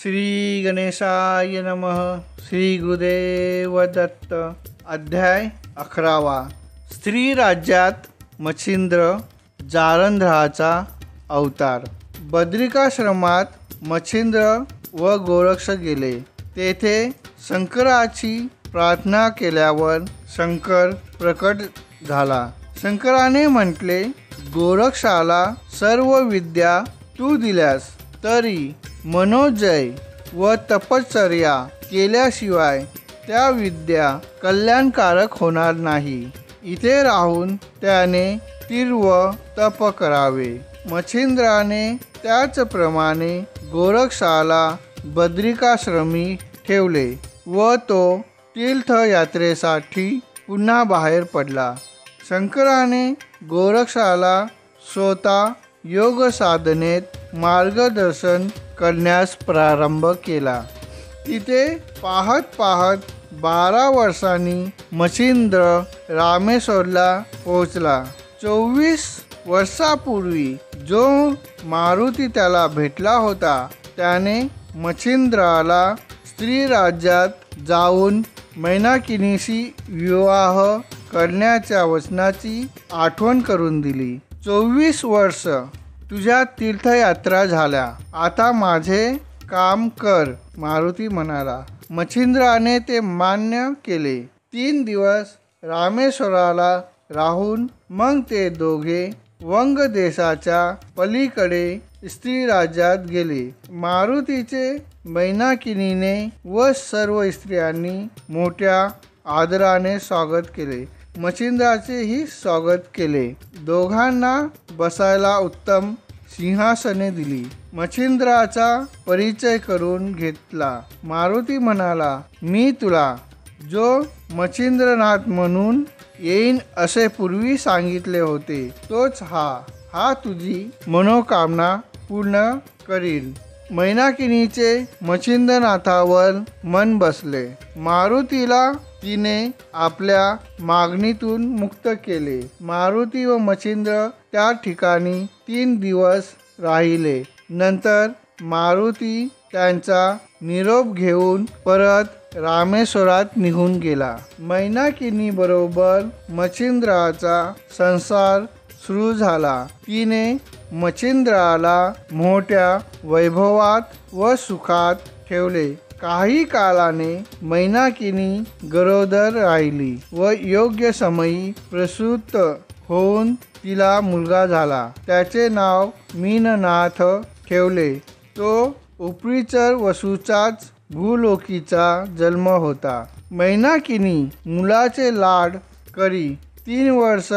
श्री गणेशाय नमः. श्री गुरुदेव दत्त. अध्याय 11. स्त्री राज्यात मच्छिंद्र जालंधराचा अवतार. बद्रिकाश्रमात मच्छिंद्र व गोरक्ष गेले. तेथे शंकराची प्रार्थना केल्यावर शंकर प्रकट झाला. शंकराने म्हटले, गोरक्षाला सर्व विद्या तू दिल्यास तरी मनोजय व तपश्चर्या केल्याशिवाय त्या विद्या कल्याणकारक होणार नाही. इथे राहून त्याने तीव्र तप करावे. मच्छिंद्राने त्याचप्रमाणे गोरक्षाला बद्रिकाश्रमी ठेवले व तो तीर्थयात्रेसाठी पुन्हा बाहेर पडला. शंकराने गोरक्षाला स्वतः योग साधनेत मार्गदर्शन करण्यास प्रारंभ केला. तिथे पाहत 12 वर्षांनी मच्छिंद्र रामेश्वरला पोहोचला. 24 वर्षापूर्वी जो मारुती त्याला भेटला होता त्याने मच्छिंद्राला स्त्री राज्यात जाऊन मैनाकिनीशी विवाह करण्याच्या वचनाची आठवण करून दिली. 24 वर्ष तुझ्या तीर्थयात्रा झाल्या, आता माझे काम कर, मारुती म्हणाला. मच्छिंद्राने ते मान्य केले. 3 दिवस रामेश्वराला राहून मग ते दोघे वंग देशाच्या पलीकडे स्त्री राज्यात गेले. मारुतीचे मैनाकिनीने व सर्व स्त्रियांनी मोठ्या आदराने स्वागत केले. मच्छिंद्राचेही स्वागत केले. दोघांना बसायला उत्तम सिंहासने दिली. मच्छिंद्राचा परिचय करून घेतला. मारुती म्हणाला, मी तुला जो मच्छिंद्रनाथ म्हणून येईन असे पूर्वी सांगितले होते तोच हा तुझी मनोकामना पूर्ण करील. मैनाकिनीचे मच्छिंद्रनाथावर मन बसले. मारुतीला तिने आपल्या मागणीतून मुक्त केले. मारुती व मच्छिंद्र त्या ठिकाणी 3 दिवस राहिले. नंतर मारुती त्यांचा निरोप घेऊन परत रामेश्वरात निघून गेला. मैनाकिनी बरोबर मच्छिंद्राचा संसार सुरू झाला. तिने मच्छिंद्राला मोठ्या वैभवात व सुखात ठेवले. काही काळाने मैनाकिनी गरोदर राहिली व योग्य समयी प्रसूत होऊन तिला मुलगा झाला. त्याचे नाव मीननाथ ठेवले. तो उपरीचर वसूचाच भूलोकीचा जन्म होता. मैनाकिनी मुलाचे लाड करी 3 वर्ष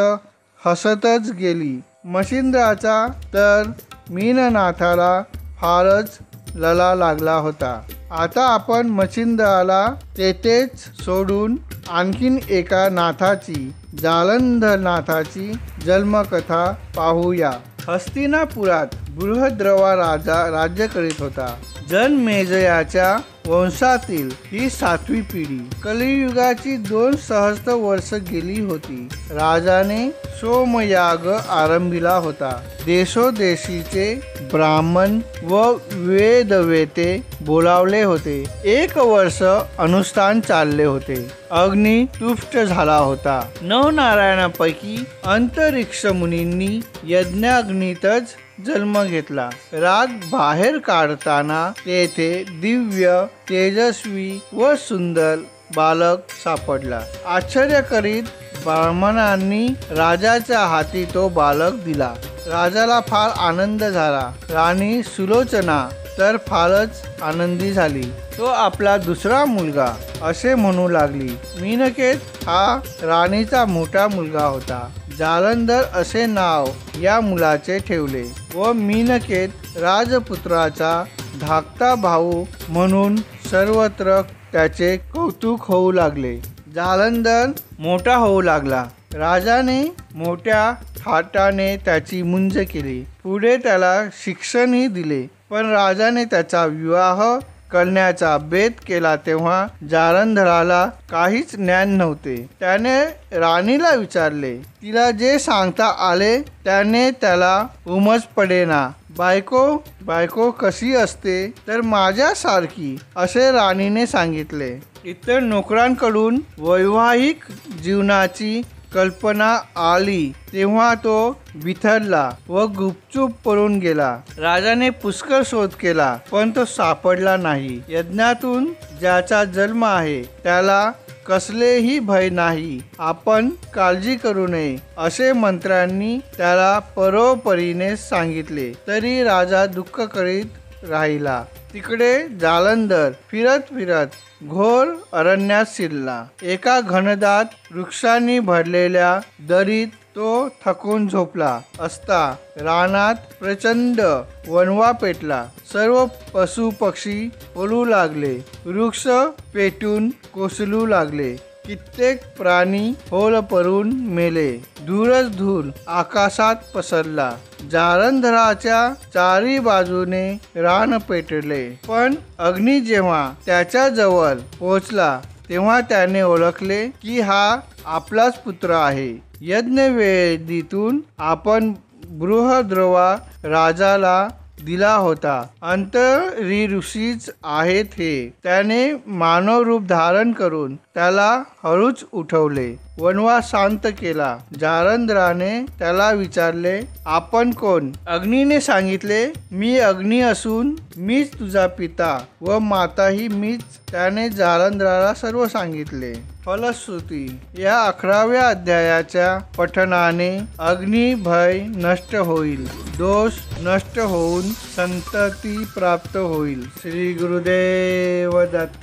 हसतच गेली. मच्छिंद्राचा तर मीननाथाला फारच लळा लागला होता. आता आपण मच्छिंद्राला तेथेच सोडून आणखीन एका नाथाची, जालंधरनाथाची जन्मकथा पाहूया. हस्तिनापुरात बृहद्रवा राजा राज्य करीत होता. जनमेजयाच्या वंशातील ही 7वी पिढी. कलियुगाची 2 सहस्त्र वर्ष गेली होती. राजाने सोमयाग आरंभिला होता. देशोदेशीचे ब्राह्मण व वेदवेते बोलावले होते. 1 वर्ष अनुष्ठान चालले होते. अग्नी तुष्ट झाला होता. नवनारायणापैकी अंतरिक्ष मुनींनी यज्ञाग्नीतच जन्म घेतला. रात बाहेर काढताना तेथे दिव्य, तेजस्वी व सुंदर बालक सापडला. आश्चर्य करीत ब्राह्मणांनी राजाच्या हाती तो बालक दिला. राजाला फार आनंद झाला. राणी सुलोचना तर फारच आनंदी झाली. तो आपला दुसरा मुलगा असे म्हणू लागली. मीनकेत हा राणीचा मोठा मुलगा होता. जालंधर असे नाव या मुलाचे ठेवले व मीनकेत राजपुत्राचा धाकटा भाऊ म्हणून सर्वत्र त्याचे कौतुक होऊ लागले. जालंधर मोठा होऊ लागला. राजाने मोठ्या थाटाने त्याची मुंज केली. पुढे त्याला शिक्षणही दिले. पण राजाने त्याचा विवाह करण्याचा बेत केला तेव्हा जालंधराला काहीच ज्ञान नव्हते. त्याने राणीला विचारले. तिला जे सांगता आले त्याने त्याला उमज पडेना. बायको कशी असते तर माझ्यासारखी, असे राणीने सांगितले. इतर नोकरांकडून वैवाहिक जीवनाची कल्पना आली तेव्हा तो बिथरला व गुपचूप पळून गेला. राजाने पुष्कळ शोध केला पण तो सापडला नाही. यज्ञातून ज्याचा जन्म आहे त्याला कसलेही भय नाही, आपण काळजी करू नये, असे मंत्र्यांनी त्याला परोपरीने सांगितले. तरी राजा दुःख करीत राहिला. तिकडे जालंधर फिरत फिरत घोर अरण्यात शिरला. एका घनदाट वृक्षांनी भरलेल्या दरीत तो थकून झोपला असता रानात प्रचंड वणवा पेटला. सर्व पशु पक्षी पळू लागले. वृक्ष पेटून कोसळू लागले. कित्येक प्राणी होल पडून मेले. धूळच धूळ आकाशात पसरला. जालंधराच्या चारी बाजूने रान पेटले. पण अग्नी जेव्हा त्याच्या जवळ पोहोचला तेव्हा त्याने ओळखले की हा आपलाच पुत्र आहे. यज्ञवेदीतून आपण बृहद्रवा राजाला दिला होता. अंतरी ऋषीच आहेत हे. त्याने मानव रूप धारण करून त्याला हळूच उठवले. वणवा शांत केला. जालंधराने त्याला विचारले, आपण कोण? अग्नीने सांगितले, मी अग्नी असून मीच तुझा पिता व माताही मीच. त्याने जालंधराला सर्व सांगितले. फलश्रुती या 11व्या अध्यायाच्या पठनाने अग्नी भय नष्ट होईल. दोष नष्ट होऊन संतती प्राप्त होईल. श्री गुरुदेव दत्त.